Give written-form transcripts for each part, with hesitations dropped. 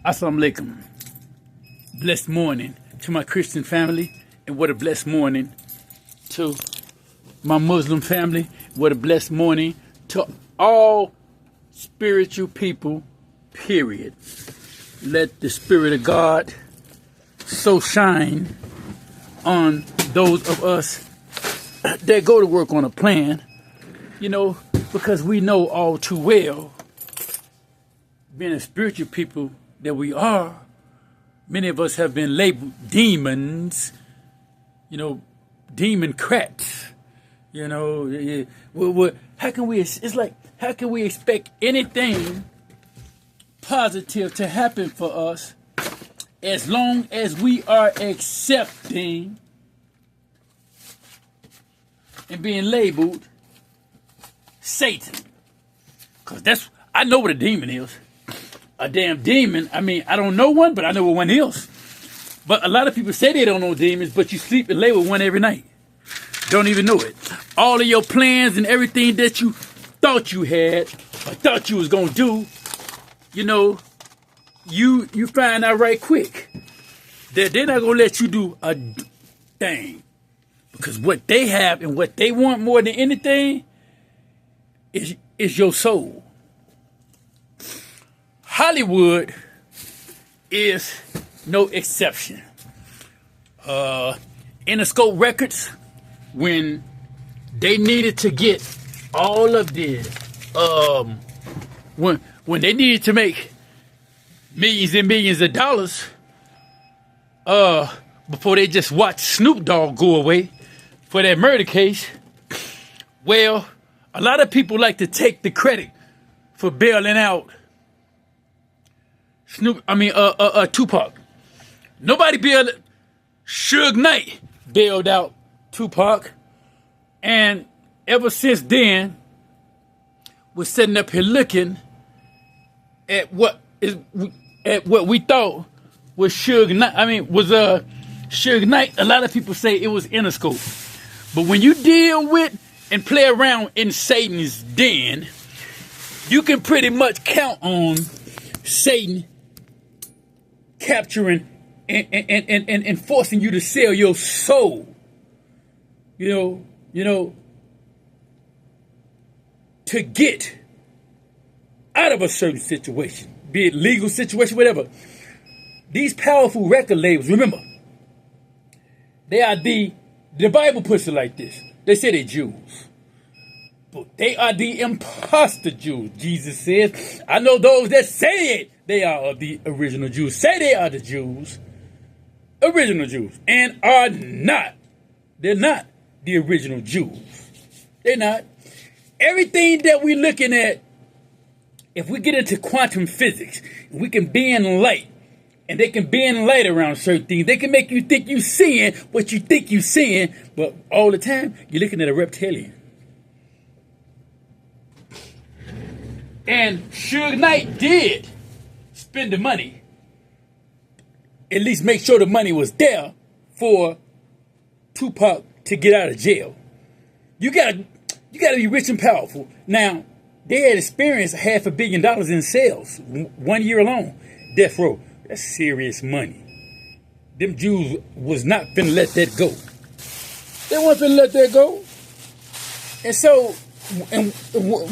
Assalamu alaikum. Blessed morning to my Christian family, and what a blessed morning to my Muslim family. What a blessed morning to all spiritual people, period. Let the Spirit of God so shine on those of us that go to work on a plan, because we know all too well, being a spiritual people that we are, many of us have been labeled demons, democrats. How can we expect anything positive to happen for us as long as we are accepting and being labeled Satan? Because I know what a demon is. A damn demon. I don't know one, but I know what one is. But a lot of people say they don't know demons, but you sleep and lay with one every night. Don't even know it. All of your plans and everything that you thought you had or thought you was going to do, you find out right quick that they're not going to let you do a thing. Because what they have and what they want more than anything is your soul. Hollywood is no exception. Interscope Records, when they needed to get all of the, when they needed to make millions and millions of dollars, before they just watched Snoop Dogg go away for that murder case, well, a lot of people like to take the credit for bailing out Tupac. Nobody bailed. Suge Knight bailed out Tupac, and ever since then, we're sitting up here looking at what we thought was Suge Knight. Suge Knight. A lot of people say it was Interscope, but when you deal with and play around in Satan's den, you can pretty much count on Satan capturing and forcing you to sell your soul, to get out of a certain situation, be it legal situation, whatever. These powerful record labels, remember, they are the Bible puts it like this. They say they're Jews, but they are the imposter Jews. Jesus says, I know those that say it. They are the original Jews. Say they are the Jews, original Jews, and are not. They're not the original Jews. They're not. Everything that we're looking at, if we get into quantum physics, we can bend light, and they can bend light around certain things. They can make you think you're seeing what you think you're seeing, but all the time, you're looking at a reptilian. And Suge Knight did spend the money, at least make sure the money was there for Tupac to get out of jail. You gotta be rich and powerful. Now, they had experienced $500 million in sales 1 year alone. Death row, that's serious money. Them Jews was not finna let that go. They weren't finna let that go. And so, and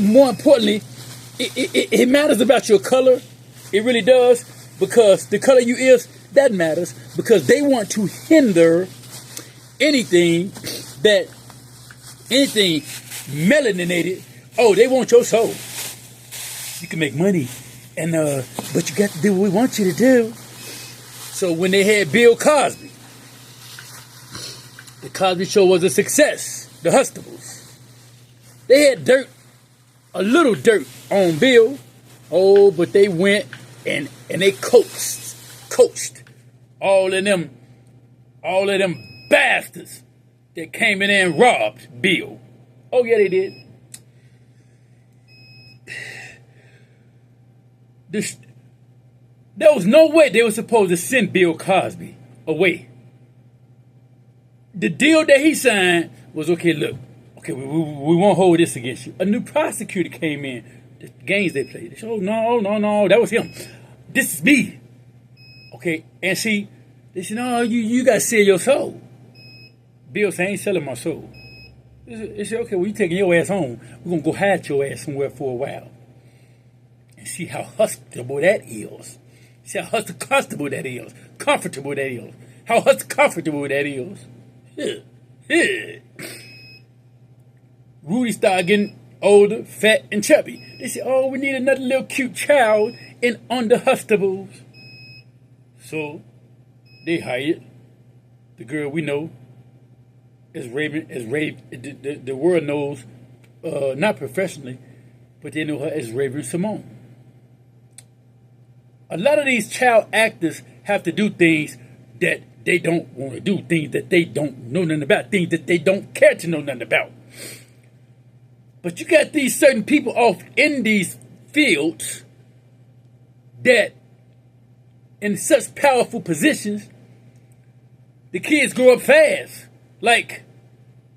more importantly, it matters about your color. It really does, because the color you is, that matters, because they want to hinder anything melaninated. Oh, they want your soul. You can make money, and but you got to do what we want you to do. So when they had Bill Cosby, the Cosby Show was a success. The Huxtables, they had a little dirt on Bill. Oh, but they went and they coached all of them bastards that came in there and robbed Bill. Oh yeah, they did. There was no way they were supposed to send Bill Cosby away. The deal that he signed was, okay, look, we won't hold this against you. A new prosecutor came in. The games they played. They said, oh, no, that was him. This is me. Okay, and see, they said, no, you got to sell your soul. Bill said, I ain't selling my soul. They said, okay, well, you taking your ass home. We're going to go hide your ass somewhere for a while. And see how hospitable that is. See how comfortable that is. Comfortable that is. How comfortable that is. Yeah. Rudy started getting older, fat, and chubby. They said, oh, we need another little cute child in under Hustables. So they hired the girl we know as Raven, the world knows, not professionally, but they know her as Raven Simone. A lot of these child actors have to do things that they don't want to do, things that they don't know nothing about, things that they don't care to know nothing about. But you got these certain people off in these fields that in such powerful positions, the kids grow up fast. Like,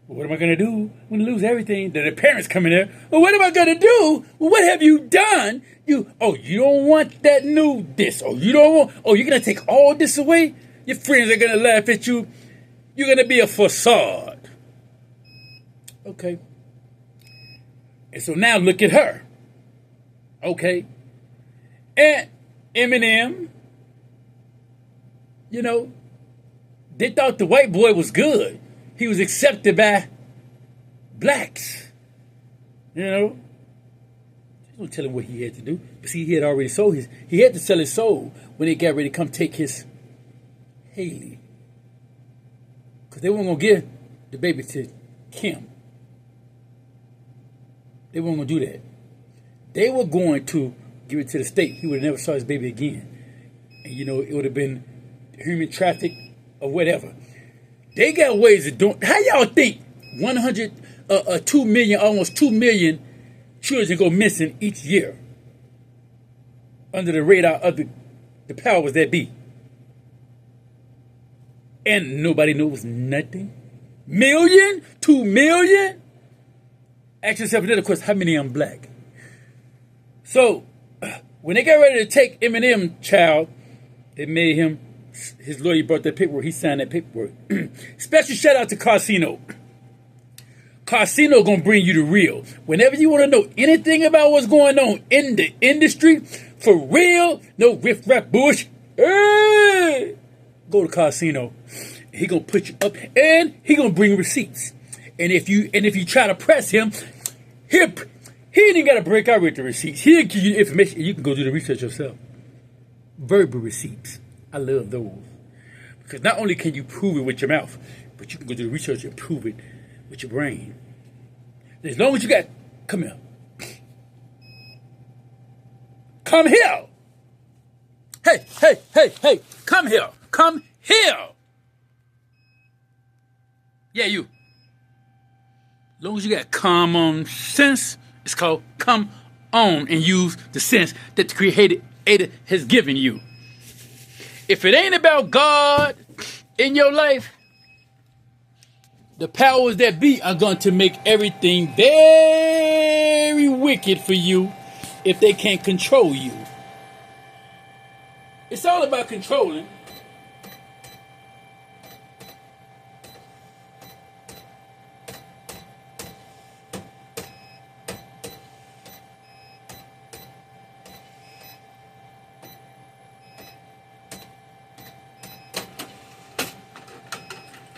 what am I going to do? I'm going to lose everything. Then the parents come in there. Well, what am I going to do? Well, what have you done? You don't want that new this. You're going to take all this away? Your friends are going to laugh at you. You're going to be a facade. Okay. And so now look at her. Okay. And Eminem, they thought the white boy was good. He was accepted by blacks. They don't tell him what he had to do. But see, he had already sold he had to sell his soul when they got ready to come take his Haley. Because they weren't going to give the baby to Kim. They weren't going to do that. They were going to give it to the state. He would have never saw his baby again. And, it would have been human traffic or whatever. They got ways of doing. How y'all think 2 million, almost 2 million children go missing each year under the radar of the powers that be? And nobody knows nothing? 2 million? Ask yourself another question, how many of them black? So, when they got ready to take Eminem child, they made him, his lawyer brought that paperwork, he signed that paperwork. Special shout out to Carsino. Carsino gonna bring you the real. Whenever you want to know anything about what's going on in the industry, for real, no riff-raff bush, hey, go to Carsino. He gonna put you up, and he gonna bring receipts. And if you try to press him, he ain't even got to break out with the receipts. He'll give you information, and you can go do the research yourself. Verbal receipts. I love those. Because not only can you prove it with your mouth, but you can go do the research and prove it with your brain. As long as you got, come here. Come here. Hey, come here. Come here. Yeah, you. As long as you got common sense, it's called come on and use the sense that the Creator has given you. If it ain't about God in your life, the powers that be are going to make everything very wicked for you if they can't control you. It's all about controlling.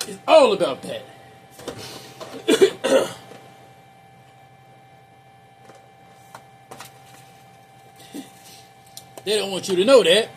It's all about that. They don't want you to know that.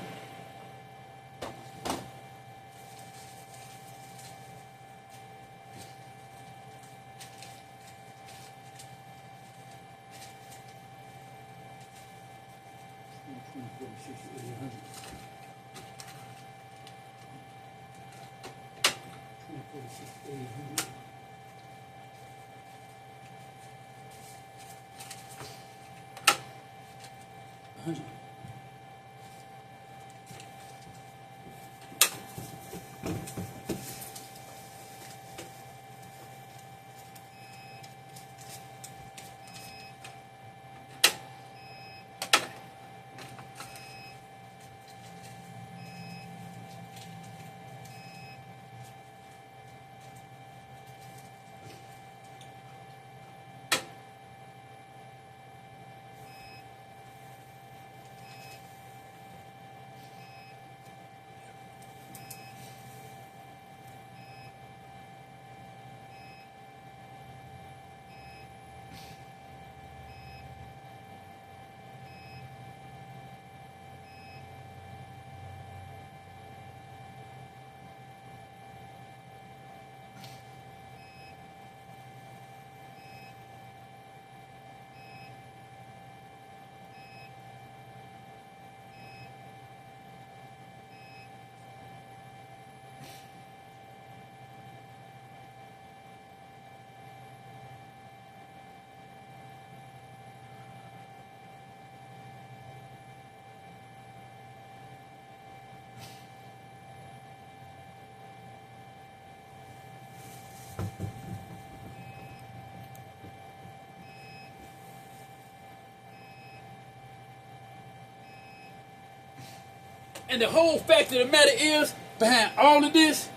And the whole fact of the matter is, behind all of this,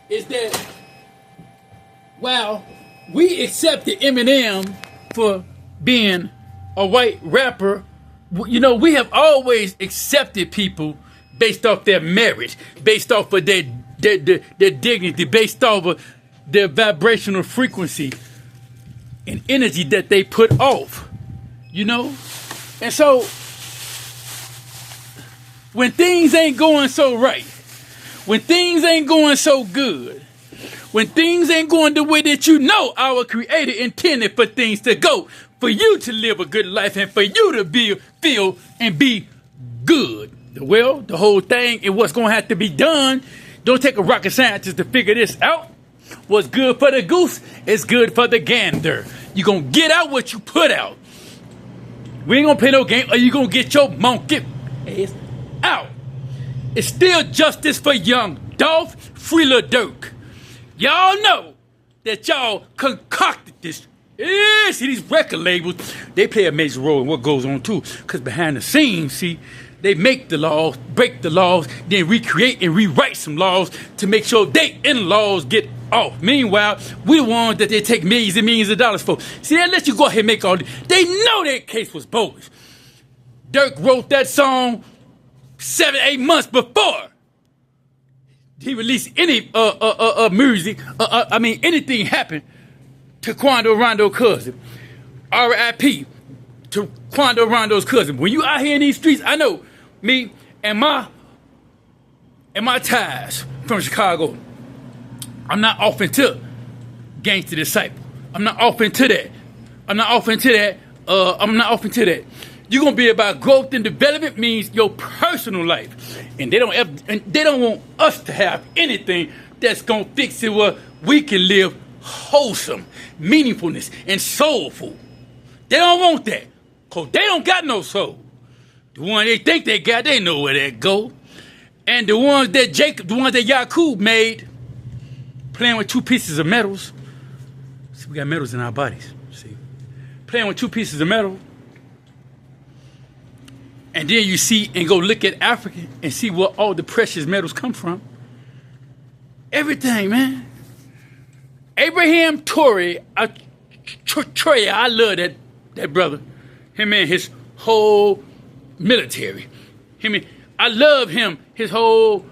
is that while we accepted Eminem for being a white rapper, you know, we have always accepted people based off their merit, based off of their dignity, based off of their vibrational frequency and energy that they put off, you know? And so, when things ain't going so right, when things ain't going so good, when things ain't going the way that you know our Creator intended for things to go, for you to live a good life and for you to feel and be good. Well, the whole thing and what's going to have to be done, don't take a rocket scientist to figure this out. What's good for the goose is good for the gander. You're going to get out what you put out. We ain't going to play no game or you going to get your monkey ass out. It's still justice for young Dolph, free Lil Durk. Y'all know that y'all concocted this. Yeah, see, these record labels, they play a major role in what goes on too. Because behind the scenes, see, they make the laws, break the laws, then recreate and rewrite some laws to make sure they in-laws get off. Meanwhile, we the ones that they take millions and millions of dollars for. See, they let you go ahead and make all this. They know that case was bogus. Dirk wrote that song 7-8 months before he released any music. Anything happened to Quando Rondo's cousin. R.I.P. to Quando Rondo's cousin. When you out here in these streets, I know me and my ties from Chicago. I'm not off into Gangsta Disciple. I'm not off into that. You're gonna be about growth and development means your personal life, and they don't want us to have anything that's gonna fix it where we can live wholesome, meaningfulness, and soulful. They don't want that, cause they don't got no soul. The one they think they got, they know where that go. And the ones that Yakub made, playing with two pieces of metals. See, we got metals in our bodies. See, playing with two pieces of metal. And then you see and go look at Africa and see where all the precious metals come from. Everything, man. Abraham Troy, I love that brother. Him and his whole military. I love him. His whole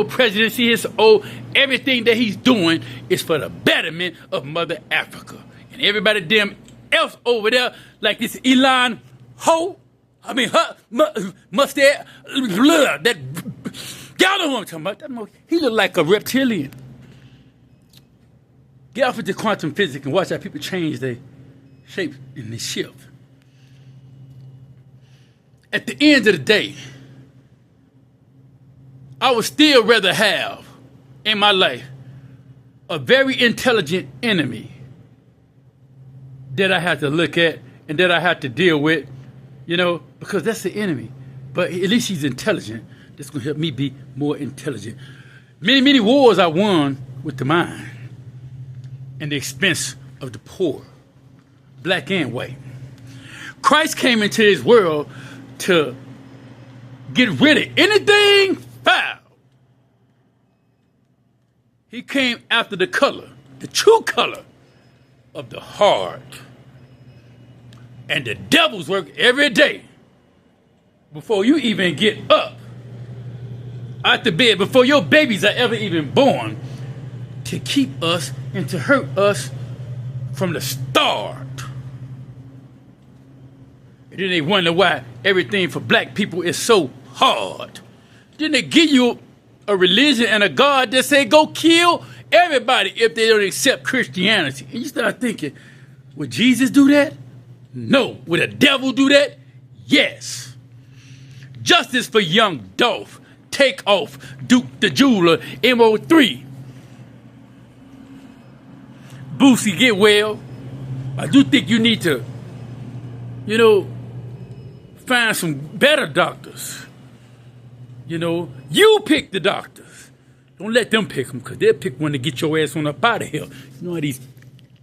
presidency, everything that he's doing is for the betterment of Mother Africa. And everybody damn else over there, like this Elon Ho. Her mustache, that, y'all know who I'm talking about. He look like a reptilian. Get off into quantum physics and watch how people change their shape and their shift. At the end of the day, I would still rather have in my life a very intelligent enemy that I have to look at and that I have to deal with, you know, because that's the enemy. But at least he's intelligent. That's going to help me be more intelligent. Many, many wars I won with the mind and the expense of the poor, black and white. Christ came into this world to get rid of anything foul. He came after the color, the true color of the heart. And the devil's work every day before you even get up out the bed, before your babies are ever even born, to keep us and to hurt us from the start. And then they wonder why everything for black people is so hard. Then they give you a religion and a God that say go kill everybody if they don't accept Christianity. And you start thinking, would Jesus do that? No. Would the devil do that? Yes. Justice for young Dolph. Take off Duke the Jeweler, MO3. Boosie, get well. I do think you need to, find some better doctors. You pick the doctors. Don't let them pick them, because they'll pick one to get your ass on up out of here. You know how these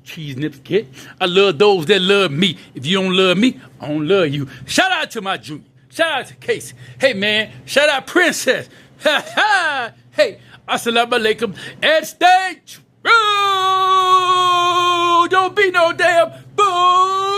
cheese nips get? I love those that love me. If you don't love me, I don't love you. Shout out to my junior. Shout out to Casey. Hey, man. Shout out Princess. Ha ha. Hey, assalamu alaikum. And stay true. Don't be no damn boo.